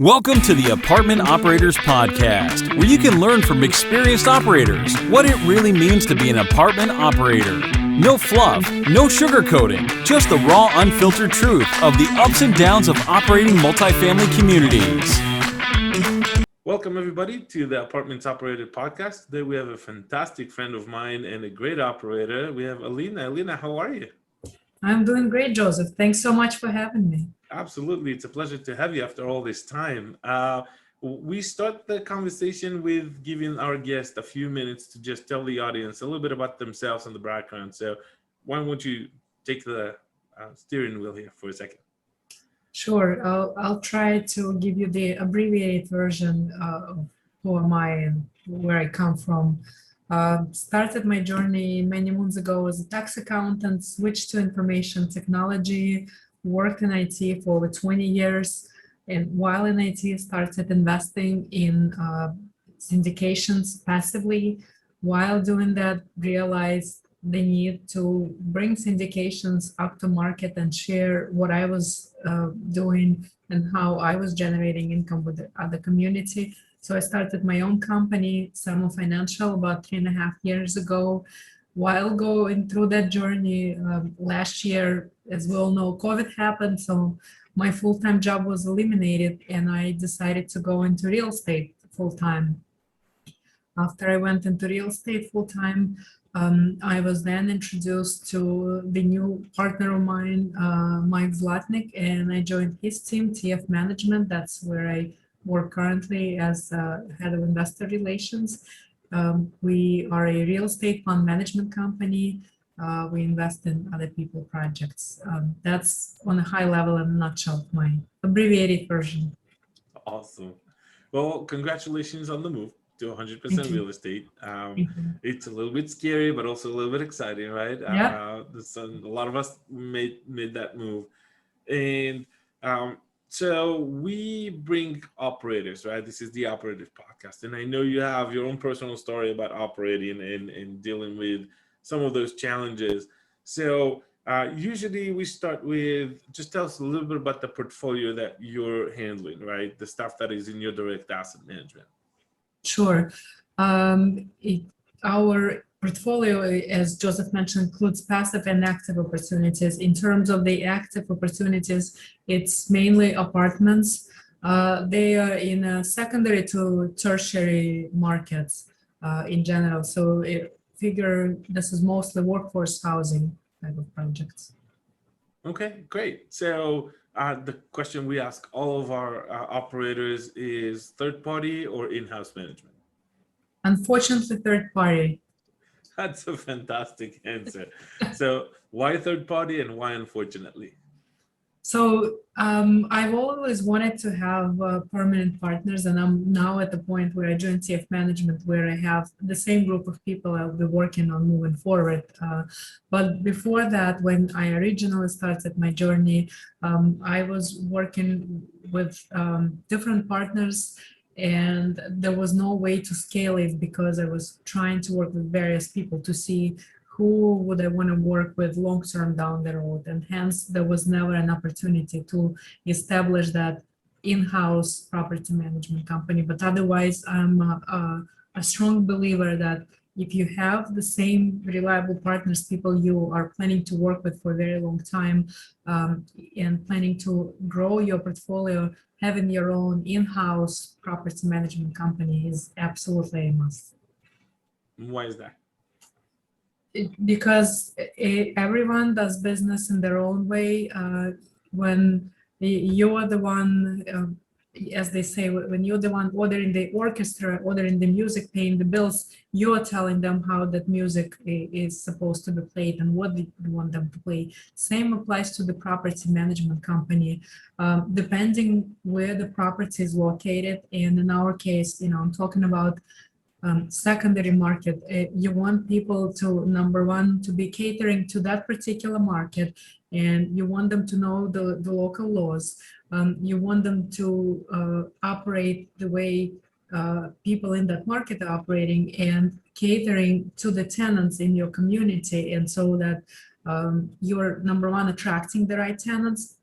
Welcome to the Apartment Operators Podcast, where you can learn from experienced operators what it really means to be an apartment operator. No fluff, no sugarcoating, just the raw, unfiltered truth of the ups and downs of operating multifamily communities. Welcome, everybody, to the Apartments Operated Podcast. Today, we have a fantastic friend of mine and a great operator. We have Alina. Alina, how are you? I'm doing great, Joseph. Thanks so much for having me. Absolutely. It's a pleasure to have you after all this time. We start the conversation with giving our guest a few minutes to just tell the audience a little bit about themselves and the background. So why don't you take the steering wheel here for a second? Sure. I'll try to give you the abbreviated version of who am I and where I come from. Started my journey many moons ago as a tax accountant, switched to information technology, worked in IT for over 20 years, and while in IT, started investing in syndications passively. While doing that, realized the need to bring syndications up to market and share what I was doing and how I was generating income with the other community. So I started my own company, Samo Financial, about 3.5 years ago. While going through that journey, last year, as we all know, COVID happened, so my full-time job was eliminated, and I decided to go into real estate full-time. After I went into real estate full-time, I was then introduced to the new partner of mine, Mike Zlatnik, and I joined his team, TF Management. That's where I work currently as head of investor relations. We are a real estate fund management company. We invest in other people's projects. That's on a high level in a nutshell, my abbreviated version. Awesome. Well, congratulations on the move to 100% real estate. It's a little bit scary, but also a little bit exciting, right? Yeah. A lot of us made that move. And so we bring operators, right? This is the Operators Podcast. And I know you have your own personal story about operating and dealing with some of those challenges. So usually we start with, just tell us a little bit about the portfolio that you're handling, right? The stuff that is in your direct asset management. Sure. Our portfolio, as Joseph mentioned, includes passive and active opportunities. In terms of the active opportunities, it's mainly apartments. They are in a secondary to tertiary markets in general. So figure this is mostly workforce housing type of projects. Okay, great. So the question we ask all of our operators is third party or in-house management? Unfortunately, third party. That's a fantastic answer. So why third party and why unfortunately? So I've always wanted to have permanent partners, and I'm now at the point where I joined TF Management, where I have the same group of people I'll be working on moving forward. But before that, when I originally started my journey, I was working with different partners, and there was no way to scale it because I was trying to work with various people to see who would I want to work with long-term down the road. And hence, there was never an opportunity to establish that in-house property management company. But otherwise, I'm a strong believer that if you have the same reliable partners, people you are planning to work with for a very long time, and planning to grow your portfolio, having your own in-house property management company is absolutely a must. Why is that? Because everyone does business in their own way. When you are the one, as they say, when you're the one ordering the orchestra, ordering the music, paying the bills, you are telling them how that music is supposed to be played and what you want them to play. Same applies to the property management company. Depending where the property is located, and in our case, I'm talking about secondary market, you want people to, number one, to be catering to that particular market, and you want them to know the local laws. You want them to operate the way people in that market are operating and catering to the tenants in your community, and so that you're, number one, attracting the right tenants,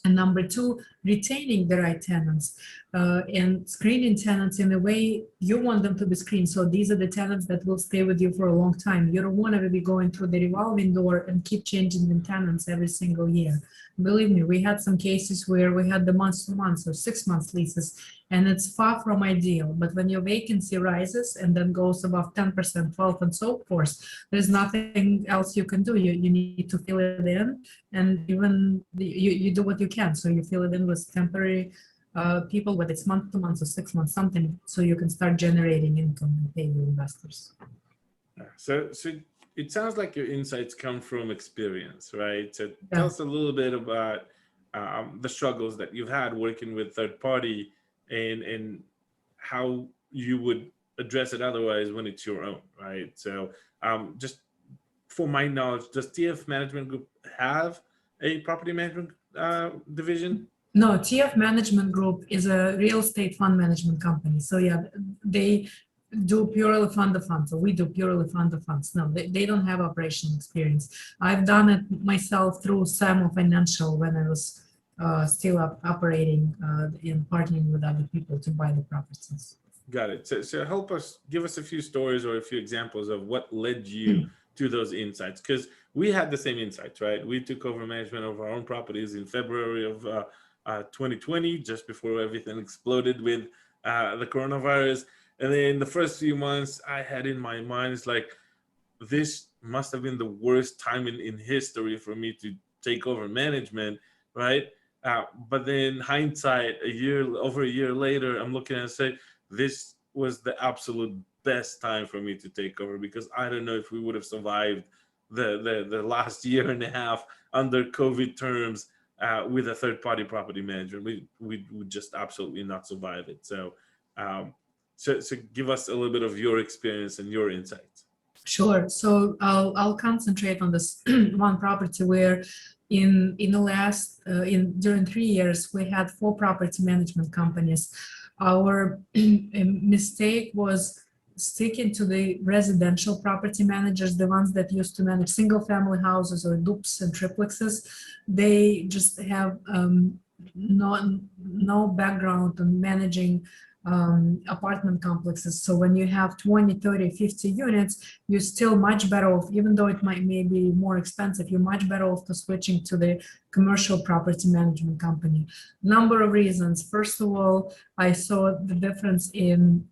and number two, retaining the right tenants and screening tenants in the way you want them to be screened. So these are the tenants that will stay with you for a long time. You don't want to be going through the revolving door and keep changing the tenants every single year. Believe me, we had some cases where we had the month-to-month or 6 month leases, and it's far from ideal. But when your vacancy rises and then goes above 10%, 12, and so forth, there's nothing else you can do. You need to fill it in, and even you do what you can. So you fill it in with temporary people, whether it's month-to-month or 6 months, something, so you can start generating income and pay your investors. So it sounds like your insights come from experience, right? So tell us a little bit about the struggles that you've had working with third party and how you would address it otherwise when it's your own, right? So just for my knowledge, does TF Management Group have a property management division? No, TF Management Group is a real estate fund management company. So yeah, they do purely fund of funds. So we do purely fund of funds. No, they don't have operational experience. I've done it myself through Samo Financial when I was still operating and partnering with other people to buy the properties. Got it. So help us, give us a few stories or a few examples of what led you to those insights, because we had the same insights, right? We took over management of our own properties in February of 2020, just before everything exploded with the coronavirus. And then the first few months I had in my mind, it's like, this must have been the worst time in history for me to take over management, right? But then hindsight, over a year later, I'm looking and say, this was the absolute best time for me to take over, because I don't know if we would have survived the last year and a half under COVID terms with a third-party property management. We would just absolutely not survive it. So give us a little bit of your experience and your insights. Sure. So I'll concentrate on this one property where in the last during 3 years we had 4 property management companies. Our mistake was sticking to the residential property managers, the ones that used to manage single family houses or dupes and triplexes. They just have no background on managing apartment complexes. So when you have 20, 30, 50 units, you're still much better off, even though it may be more expensive, you're much better off to switching to the commercial property management company. Number of reasons. First of all, I saw the difference in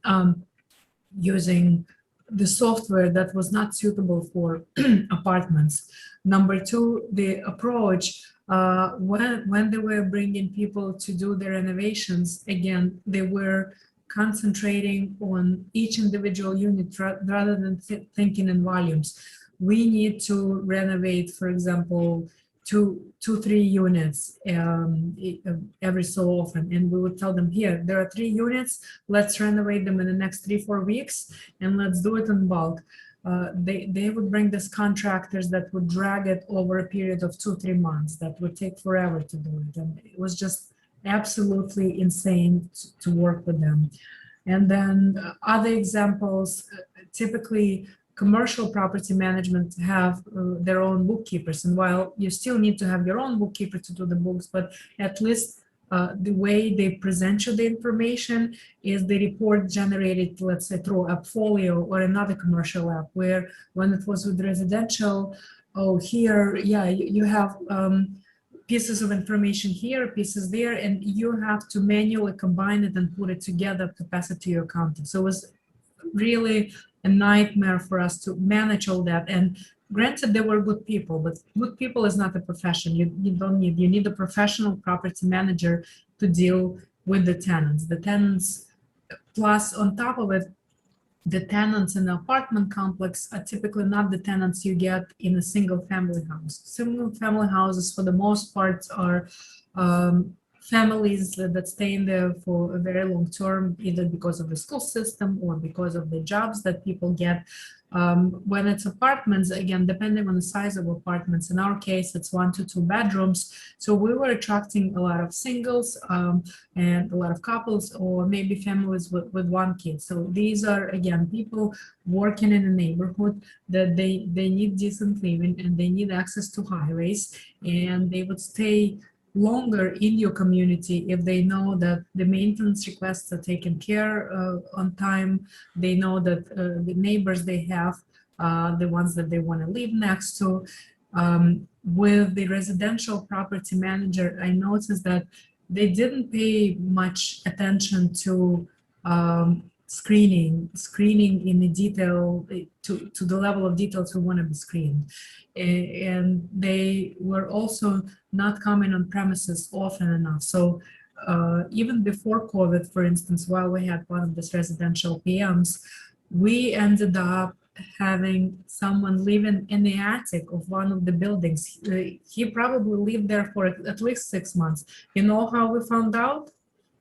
using the software that was not suitable for apartments. Number 2, the approach, when they were bringing people to do the renovations, again, they were concentrating on each individual unit rather than thinking in volumes. We need to renovate, for example, two, 3 units every so often, and we would tell them, here, there are 3 units, let's renovate them in the next 3-4 weeks, and let's do it in bulk. They would bring these contractors that would drag it over a period of 2-3 months. That would take forever to do it, and it was just absolutely insane to work with them. And then other examples, typically commercial property management have their own bookkeepers, and while you still need to have your own bookkeeper to do the books, but at least the way they present you the information is the report generated, let's say, through AppFolio or another commercial app, where when it was with residential, here, yeah, you have pieces of information here, pieces there, and you have to manually combine it and put it together to pass it to your accountant. So it was really a nightmare for us to manage all that. And granted, they were good people, but good people is not a profession. You need a professional property manager to deal with the tenants. The tenants, plus on top of it, the tenants in the apartment complex are typically not the tenants you get in a single family house. Single family houses, for the most part, are families that stay in there for a very long term, either because of the school system or because of the jobs that people get. When it's apartments, again, depending on the size of apartments, in our case, it's 1 to 2 bedrooms. So we were attracting a lot of singles and a lot of couples, or maybe families with 1 kid. So these are, again, people working in a neighborhood that they need decent living and they need access to highways, and they would stay longer in your community if they know that the maintenance requests are taken care on time. They know that the neighbors they have, the ones that they want to live next to. With the residential property manager, I noticed that they didn't pay much attention to screening in the detail to the level of details we want to be screened. And they were also not coming on premises often enough. So even before COVID, for instance, while we had one of these residential PMs, we ended up having someone living in the attic of one of the buildings. He probably lived there for at least 6 months. You know how we found out?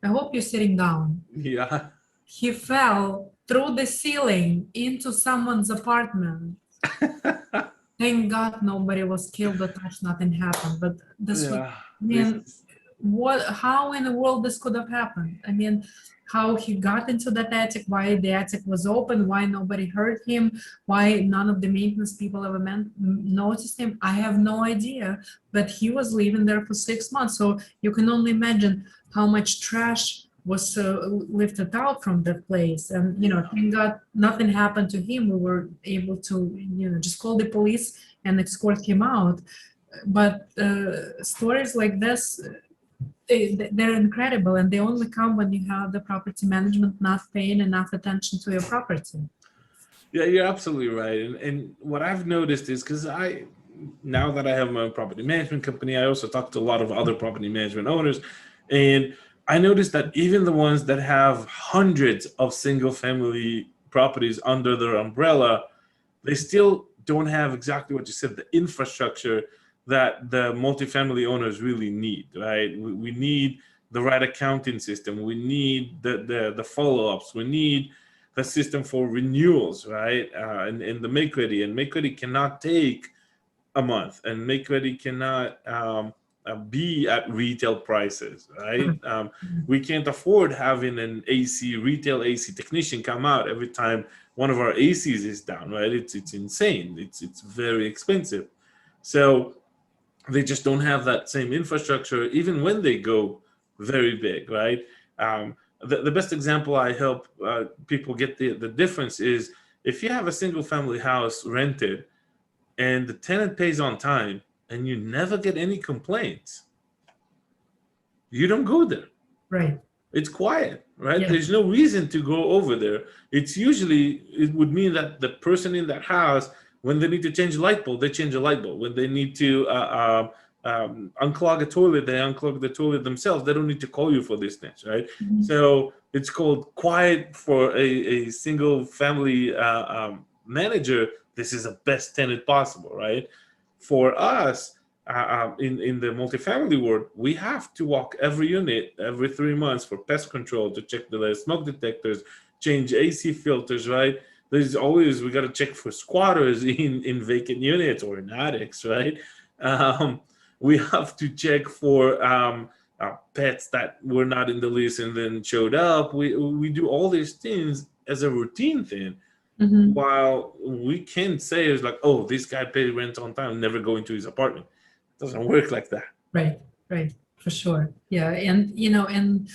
I hope you're sitting down. Yeah. He fell through the ceiling into someone's apartment. Thank God nobody was killed or touched, nothing happened. But this was, Yeah. I mean, how in the world this could have happened? I mean, how he got into that attic, why the attic was open, why nobody heard him, why none of the maintenance people ever noticed him. I have no idea, but he was living there for 6 months. So you can only imagine how much trash was lifted out from that place. And, thank God nothing happened to him. We were able to, just call the police and escort him out. But stories like this, they're incredible, and they only come when you have the property management not paying enough attention to your property. Yeah, you're absolutely right. And what I've noticed is because now that I have my own property management company, I also talk to a lot of other property management owners. And I noticed that even the ones that have hundreds of single family properties under their umbrella, they still don't have exactly what you said, the infrastructure that the multifamily owners really need, right? We need the right accounting system. We need the follow-ups. We need the system for renewals, right? And the make ready. And make ready cannot take a month, and make ready cannot be at retail prices, right? We can't afford having an retail AC technician come out every time one of our ACs is down, right? It's insane. It's very expensive. So they just don't have that same infrastructure, even when they go very big, right? The best example I help people get the difference is if you have a single family house rented and the tenant pays on time and you never get any complaints, you don't go there. Right. It's quiet, right? Yeah. There's no reason to go over there. It would mean that the person in that house, when they need to change a light bulb, they change a light bulb. When they need to unclog a toilet, they unclog the toilet themselves. They don't need to call you for this thing, right? Mhm. So it's called quiet for a single family manager. This is the best tenant possible, right? For us, in the multifamily world, we have to walk every unit every 3 months for pest control to check the smoke detectors, change AC filters, right? We got to check for squatters in vacant units or in attics, right? We have to check for pets that were not in the list and then showed up. We do all these things as a routine thing. Mhm. While we can't say it's like, oh, this guy paid rent on time, never go into his apartment. It doesn't work like that. Right, for sure. Yeah, and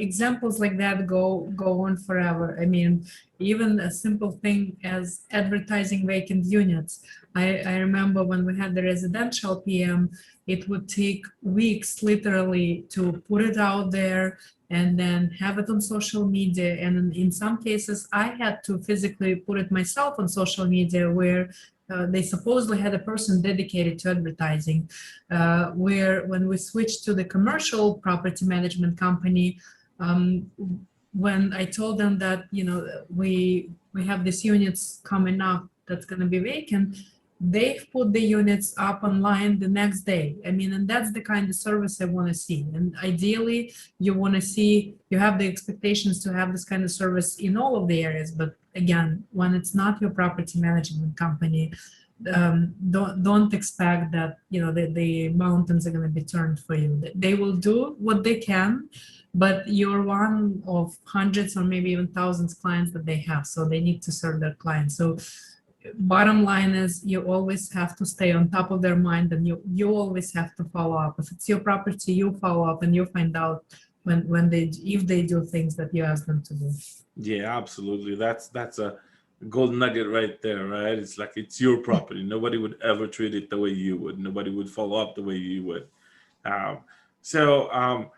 examples like that go on forever. I mean, even a simple thing as advertising vacant units. I remember when we had the residential PM, it would take weeks literally to put it out there and then have it on social media. And in some cases, I had to physically put it myself on social media where they supposedly had a person dedicated to advertising. Where when we switched to the commercial property management company, when I told them that we have these units coming up that's going to be vacant, they put the units up online the next day. I mean, and that's the kind of service I want to see. And ideally, you want to see, you have the expectations to have this kind of service in all of the areas. But again, when it's not your property management company, don't expect that the mountains are going to be turned for you. They will do what they can, but you're one of hundreds or maybe even thousands clients that they have, so they need to serve their clients. So bottom line is you always have to stay on top of their mind, and you always have to follow up. If it's your property, you follow up and you find out when they if they do things that you ask them to do. Yeah, absolutely. That's a gold nugget right there, right? It's like it's your property. Nobody would ever treat it the way you would. Nobody would follow up the way you would. Um, so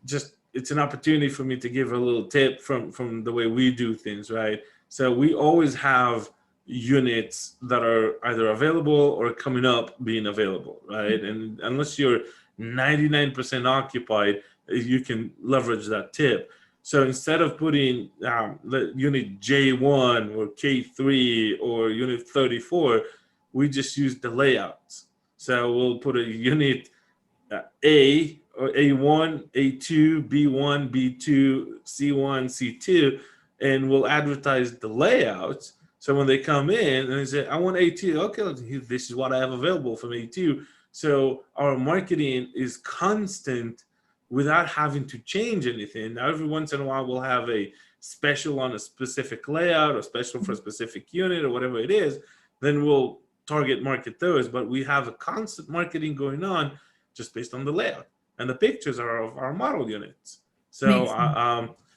just it's an opportunity for me to give a little tip from the way we do things, right? So we always have units that are either available or coming up being available, right? And unless you're 99% occupied, you can leverage that tip. So instead of putting the unit J1 or K3 or unit 34, we just use the layouts. So we'll put a unit A or A1, A2, B1, B2, C1, C2, and we'll advertise the layouts. So when they come in and they say, I want A2, okay, this is what I have available from A2. So our marketing is constant without having to change anything. Now, every once in a while, we'll have a special on a specific layout or special for a specific unit or whatever it is. Then we'll target market those, but we have a constant marketing going on just based on the layout. And the pictures are of our model units. So,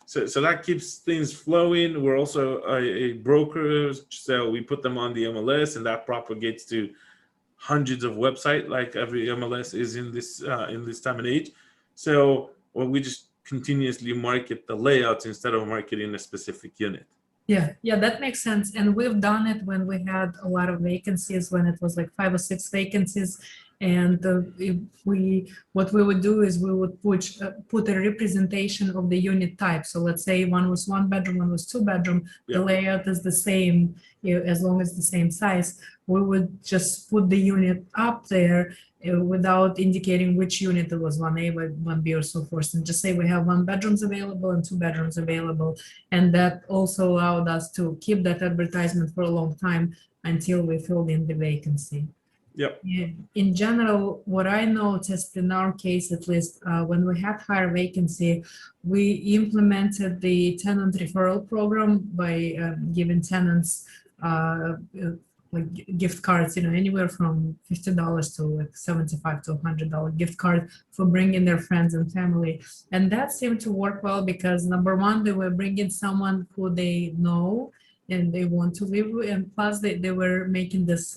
so that keeps things flowing. We're also a broker, so we put them on the MLS, and that propagates to hundreds of websites, like every MLS is in this time and age. So we just continuously market the layouts instead of marketing a specific unit. Yeah, that makes sense. And we've done it when we had a lot of vacancies, when it was like 5 or 6 vacancies. And what we would do is we would put a representation of the unit type. So let's say one was 1 bedroom, one was 2 bedroom. The layout is the same, as long as the same size. We would just put the unit up there without indicating which unit it was, 1A, 1B, or so forth, and just say we have 1 bedrooms available and 2 bedrooms available. And that also allowed us to keep that advertisement for a long time until we filled in the vacancy. Yep. In general, what I noticed in our case, at least, when we had higher vacancy, we implemented the tenant referral program by giving tenants like gift cards, anywhere from $50 to like $75 to $100 gift card for bringing their friends and family. And that seemed to work well because, number one, they were bringing someone who they know and they want to live with, and plus they were making this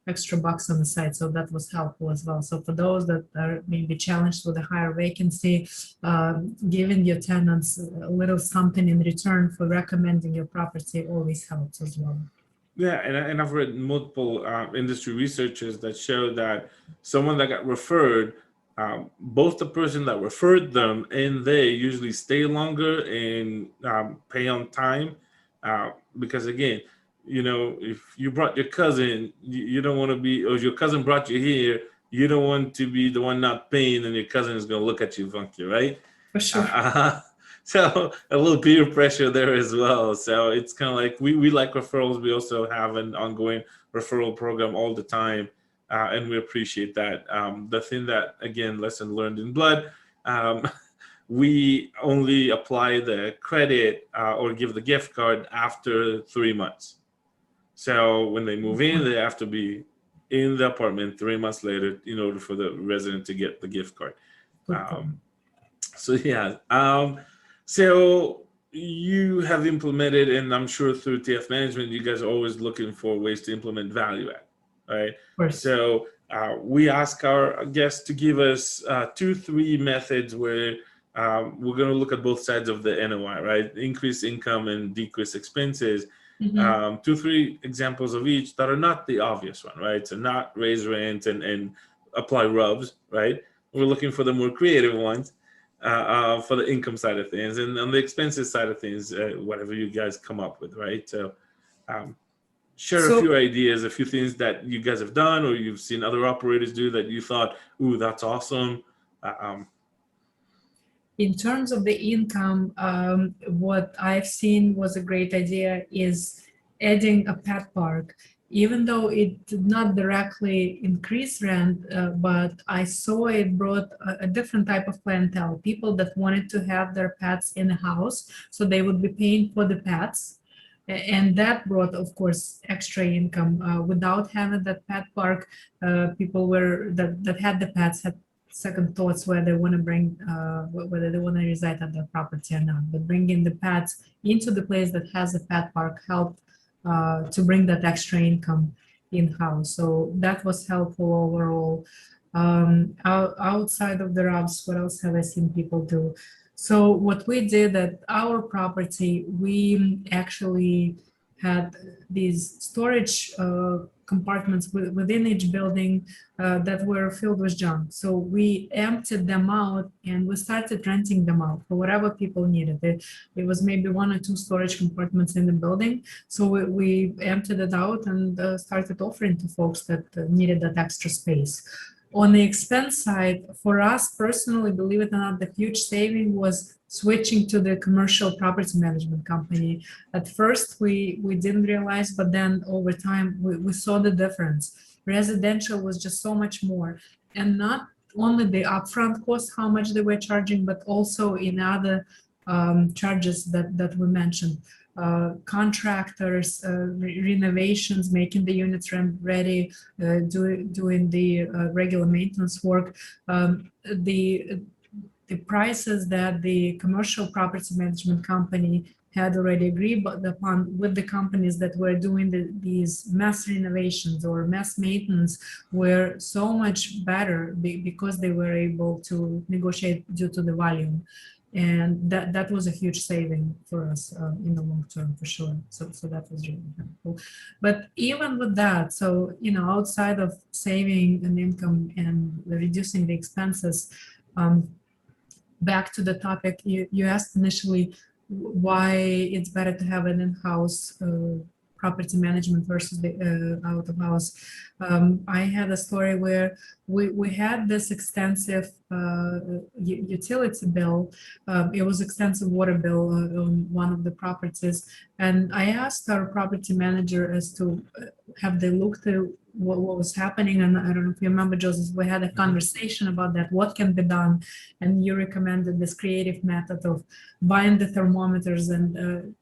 extra bucks on the side, so that was helpful as well. So for those that are maybe challenged with a higher vacancy, giving your tenants a little something in return for recommending your property always helps as well. Yeah, and I've read multiple industry researchers that show that someone that got referred, both the person that referred them and they usually stay longer and pay on time. Because again, if you brought your cousin, you don't want to be, or your cousin brought you here, you don't want to be the one not paying and your cousin is going to look at you funky, right? For sure. So a little peer pressure there as well. So it's kind of like we like referrals. We also have an ongoing referral program all the time, and we appreciate that. The thing that, again, lesson learned in blood, we only apply the credit or give the gift card after 3 months. So when they move in, they have to be in the apartment 3 months later in order for the resident to get the gift card. So yeah. So you have implemented, and I'm sure through TF management, you guys are always looking for ways to implement value add, right? So we ask our guests to give us 2-3 methods where we're going to look at both sides of the NOI, right? Increase income and decrease expenses. 2-3 examples of each that are not the obvious one, right? So not raise rent and apply RUBS, right? We're looking for the more creative ones. For the income side of things, and on the expenses side of things, whatever you guys come up with, right? So share a few ideas, a few things that you guys have done or you've seen other operators do that you thought, ooh, that's awesome. In terms of the income, what I've seen was a great idea is adding a pet park. Even though it did not directly increase rent, but I saw it brought a different type of clientele, people that wanted to have their pets in the house, so they would be paying for the pets. And that brought, of course, extra income. Without having that pet park, people that had the pets had second thoughts where they want to bring, whether they want to reside at the property or not. But bringing the pets into the place that has a pet park helped to bring that extra income in-house. So that was helpful overall. Outside of the RUBS, what else have I seen people do? So what we did at our property, we actually had these storage compartments within each building that were filled with junk. So we emptied them out and we started renting them out for whatever people needed. It was maybe 1 or 2 storage compartments in the building. So we emptied it out and started offering to folks that needed that extra space. On the expense side, for us personally, believe it or not, the huge saving was switching to the commercial property management company. At first, we didn't realize, but then over time, we saw the difference. Residential was just so much more. And not only the upfront cost, how much they were charging, but also in other charges that we mentioned. Contractors, renovations, making the units ready, doing the regular maintenance work. The prices that the commercial property management company had already agreed upon with the companies that were doing these mass renovations or mass maintenance were so much better because they were able to negotiate due to the volume. And that was a huge saving for us in the long term, for sure. So that was really helpful. But even with that, so outside of saving an income and reducing the expenses, back to the topic you asked initially, why it's better to have an in-house property management versus the out of house. I had a story where we had this extensive utility bill. It was extensive water bill on one of the properties. And I asked our property manager as to have they looked at what was happening. And I don't know if you remember, Joseph, we had a conversation about that, what can be done. And you recommended this creative method of buying the thermometers and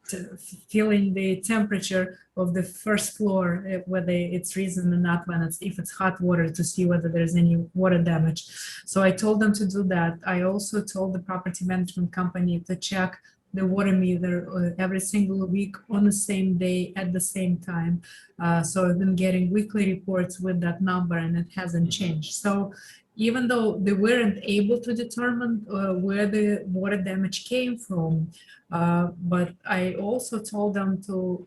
feeling the temperature of the first floor, whether it's risen or not, if it's hot water, to see whether there's any water damage. So I told them to do that. I also told the property management company to check the water meter every single week on the same day at the same time. So I've been getting weekly reports with that number and it hasn't changed. So even though they weren't able to determine where the water damage came from, but I also told them to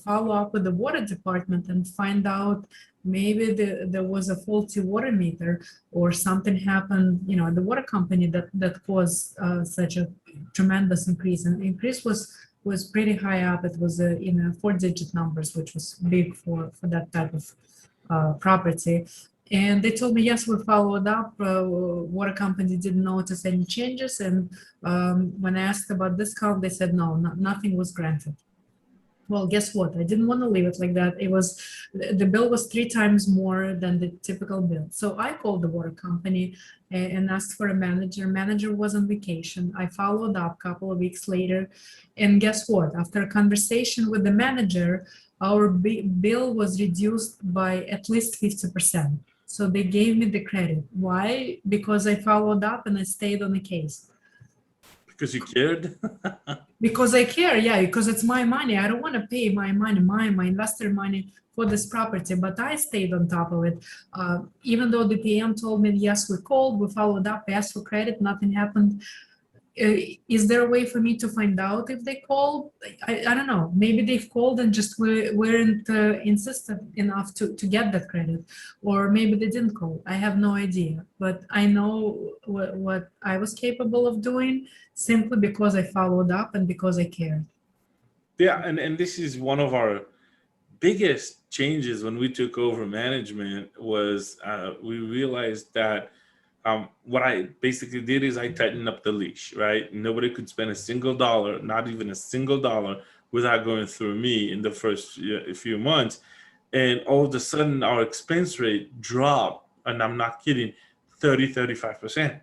follow up with the water department and find out maybe there was a faulty water meter or something happened, at the water company that caused such a tremendous increase. And the increase was pretty high up. It was in 4-digit numbers, which was big for that type of property. And they told me, yes, we followed up. Water company didn't notice any changes. And when I asked about discount, they said, no, nothing was granted. Well, guess what? I didn't want to leave it like that. The bill was 3 times more than the typical bill. So I called the water company and asked for a manager. Manager was on vacation. I followed up a couple of weeks later. And guess what? After a conversation with the manager, our bill was reduced by at least 50%. So they gave me the credit. Why? Because I followed up and I stayed on the case. Because you cared? Because I care, yeah, because it's my money. I don't want to pay my money, my investor money for this property, but I stayed on top of it. Even though the PM told me, yes, we called, we followed up, asked for credit, nothing happened. Is there a way for me to find out if they called? I don't know. Maybe they've called and just weren't insistent enough to get that credit, or maybe they didn't call. I have no idea. But I know what I was capable of doing simply because I followed up and because I cared. Yeah, and this is one of our biggest changes when we took over management was we realized that what I basically did is I tightened up the leash, right? Nobody could spend a single dollar, not even a single dollar, without going through me in the first few months. And all of a sudden, our expense rate dropped, and I'm not kidding, 35%,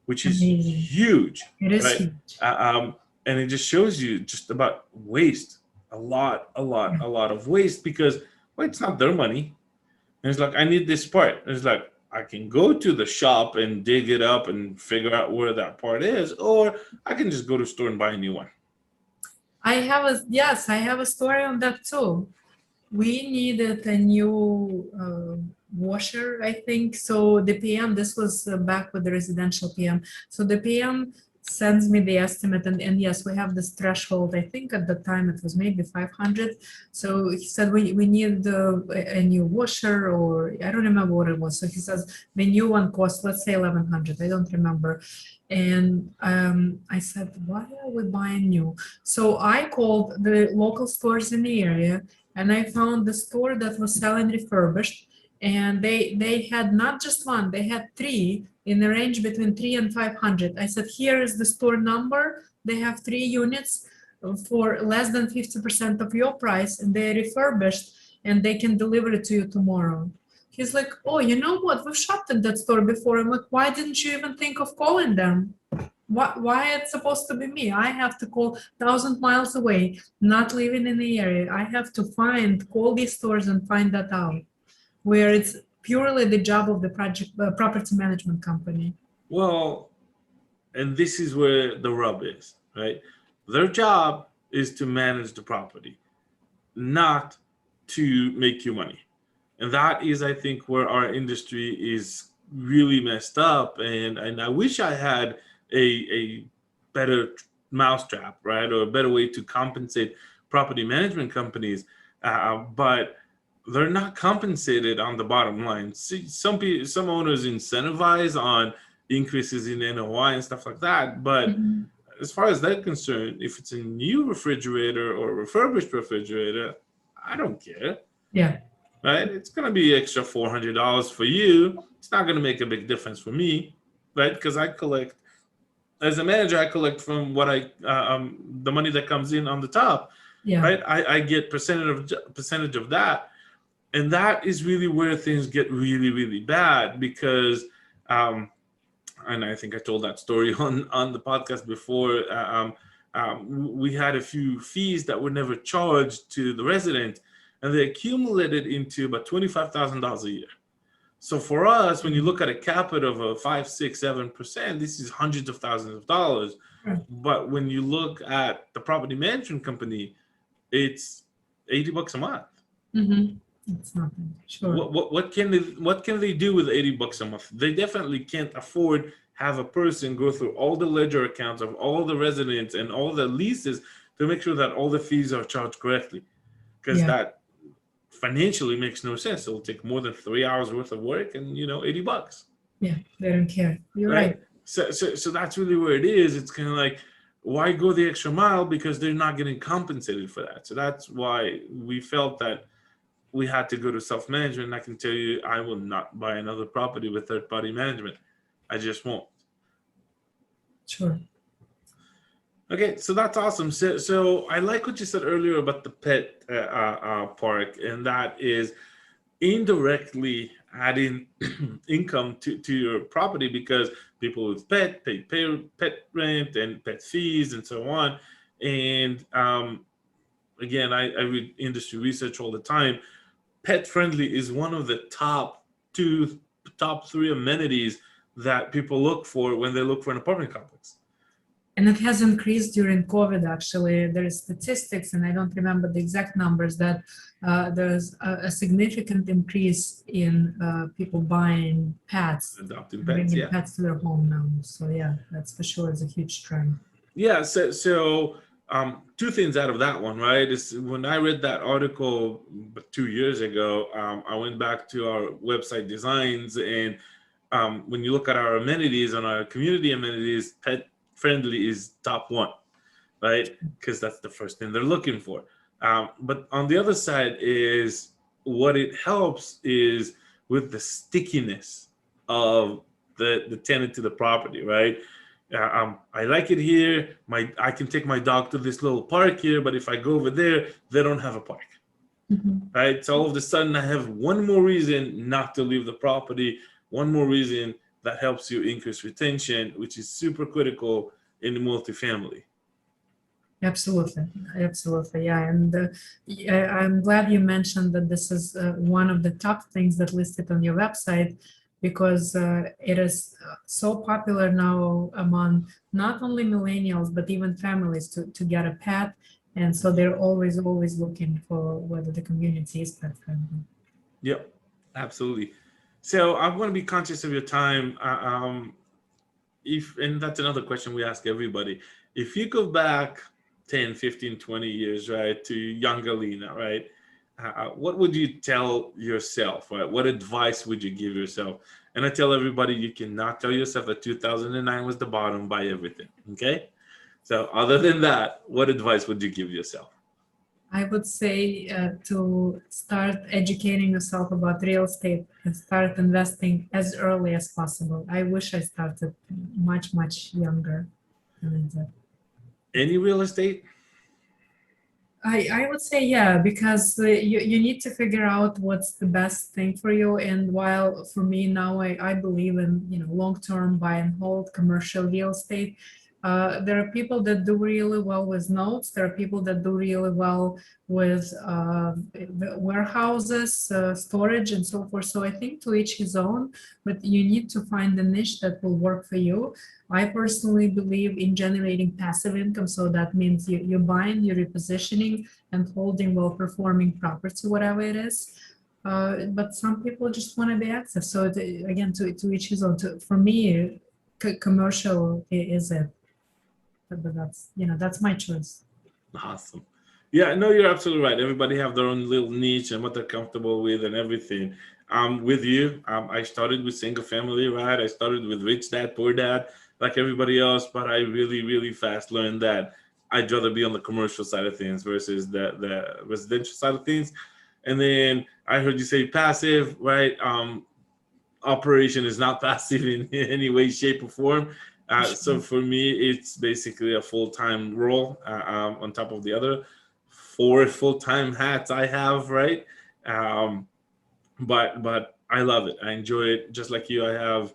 which is Amazing. huge, It is right? huge. And it just shows you just about waste, a lot of waste because, well, it's not their money. And it's like, I need this part. And it's like, I can go to the shop and dig it up and figure out where that part is, or I can just go to the store and buy a new one. I have a story on that too. We needed a new washer, I think. So the PM, this was back with the residential PM. So the PM sends me the estimate, and yes, we have this threshold. I think at the time it was maybe 500. So he said we need a new washer, or I don't remember what it was. So he says the new one costs, let's say 1100. I don't remember. And I said, why are we buying new? So I called the local stores in the area, and I found the store that was selling refurbished, and they had not just one, they had three in the range between 3 and 500. I said, here is the store number. They have 3 units for less than 50% of your price, and they're refurbished, and they can deliver it to you tomorrow. He's like, oh, you know what? We've shopped at that store before. I'm like, why didn't you even think of calling them? Why it's supposed to be me? I have to call 1,000 miles away, not living in the area. I have to call these stores and find that out, where it's purely the job of the property management company. Well, and this is where the rub is, right? Their job is to manage the property, not to make you money. And that is, I think, where our industry is really messed up. And I wish I had a better mousetrap, right? Or a better way to compensate property management companies. But they're not compensated on the bottom line. See, some owners incentivize on increases in NOI and stuff like that. But as far as they're concerned, if it's a new refrigerator or a refurbished refrigerator, I don't care. Yeah. Right? It's going to be extra $400 for you. It's not going to make a big difference for me, right? Because I collect, as a manager, I collect from what the money that comes in on the top, Yeah. right? I get percentage of that. And that is really where things get really, really bad because, and I think I told that story on the podcast before, we had a few fees that were never charged to the resident, and they accumulated into about $25,000 a year. So for us, when you look at a capita of a 5, 6, 7%, this is hundreds of thousands of dollars. But when you look at the property management company, it's $80 a month. Mm-hmm. It's nothing. Sure. What can they do with $80 a month? They definitely can't afford have a person go through all the ledger accounts of all the residents and all the leases to make sure that all the fees are charged correctly, because that financially makes no sense. It'll take more than 3 hours worth of work and $80. Yeah, they don't care. You're right. So that's really where it is. It's kind of like, why go the extra mile? Because they're not getting compensated for that. So that's why we felt that we had to go to self-management. I can tell you, I will not buy another property with third-party management. I just won't. Sure. Okay, so that's awesome. So I like what you said earlier about the pet park, and that is indirectly adding income to your property, because people with pet pay pet rent and pet fees and so on. And again, I read industry research all the time. Pet friendly is one of the top 3 amenities that people look for when they look for an apartment complex. And it has increased during COVID, actually. There is statistics, and I don't remember the exact numbers, that there's a significant increase in people buying pets, Adopting pets, bringing pets to their home now. So yeah, that's for sure is a huge trend. Yeah, so 2 things out of that one, right? Is when I read that article 2 years ago, I went back to our website designs, and when you look at our amenities on our community amenities, pet friendly is top 1, right? Because that's the first thing they're looking for. But on the other side is what it helps is with the stickiness of the tenant to the property, right? I like it here. I can take my dog to this little park here, but if I go over there, they don't have a park, right? So all of a sudden I have one more reason not to leave the property, one more reason that helps you increase retention, which is super critical in the multifamily. Absolutely, absolutely, yeah. And I'm glad you mentioned that this is one of the top things that listed on your website, because it is so popular now among not only millennials but even families to get a pet, and so they're always looking for whether the community is pet friendly. Yep, absolutely. So I want to be conscious of your time. If and that's another question we ask everybody. If you go back 10, 15, 20 years, right, to young Alina, right, what would you tell yourself, right? What advice would you give yourself? And I tell everybody, you cannot tell yourself that 2009 was the bottom, buy everything, okay? So other than that, what advice would you give yourself? I would say to start educating yourself about real estate and start investing as early as possible. I wish I started much younger than I did. Any real estate? I would say, yeah, because you need to figure out what's the best thing for you. And while for me now, I believe in, long-term buy and hold commercial real estate. There are people that do really well with notes. There are people that do really well with warehouses, storage, and so forth. So I think to each his own, but you need to find the niche that will work for you. I personally believe in generating passive income. So that means you're buying, you're repositioning, and holding well-performing property, whatever it is. But some people just want to be active. So again, to each his own. For me, commercial is it. But that's my choice. Awesome. Yeah, no, you're absolutely right. Everybody have their own little niche and what they're comfortable with and everything. With you, I started with single family, right? I started with rich dad, poor dad, like everybody else, but I really fast learned that I'd rather be on the commercial side of things versus the residential side of things. And then I heard you say passive, right? Operation is not passive in any way, shape, or form. So for me, it's basically a full-time role on top of the other 4 full-time hats I have, right? But I love it. I enjoy it. Just like you, I have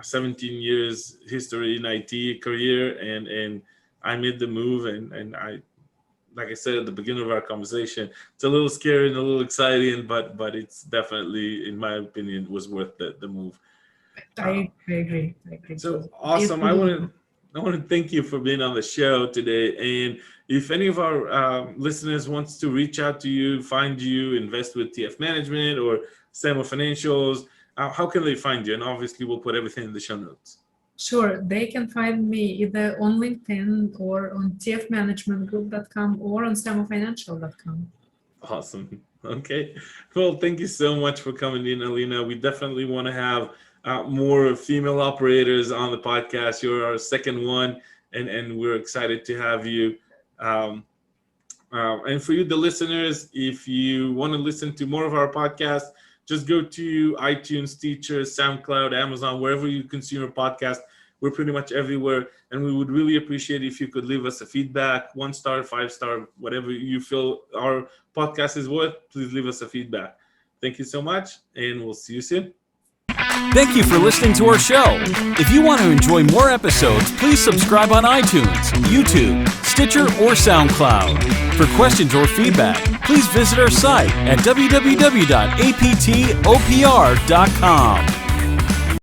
17 years history in IT career, and I made the move, and I, like I said at the beginning of our conversation, it's a little scary and a little exciting, but it's definitely, in my opinion, was worth the move. I agree. So awesome. I want to thank you for being on the show today. And if any of our listeners wants to reach out to you, find you, invest with TF Management or Samo Financials, how can they find you? And obviously, we'll put everything in the show notes. Sure, they can find me either on LinkedIn or on tfmanagementgroup.com or on samofinancial.com. Awesome. Okay. Well, thank you so much for coming in, Alina. We definitely want to have more female operators on the podcast. You're our second one, and we're excited to have you. And for you, the listeners, if you want to listen to more of our podcast, just go to iTunes, Stitcher, SoundCloud, Amazon, wherever you consume a podcast. We're pretty much everywhere, and we would really appreciate if you could leave us a feedback, 1 star, 5 star, whatever you feel our podcast is worth. Please leave us a feedback. Thank you so much, and we'll see you soon. Thank you for listening to our show. If you want to enjoy more episodes, please subscribe on iTunes, YouTube, Stitcher, or SoundCloud. For questions or feedback, please visit our site at www.aptopr.com.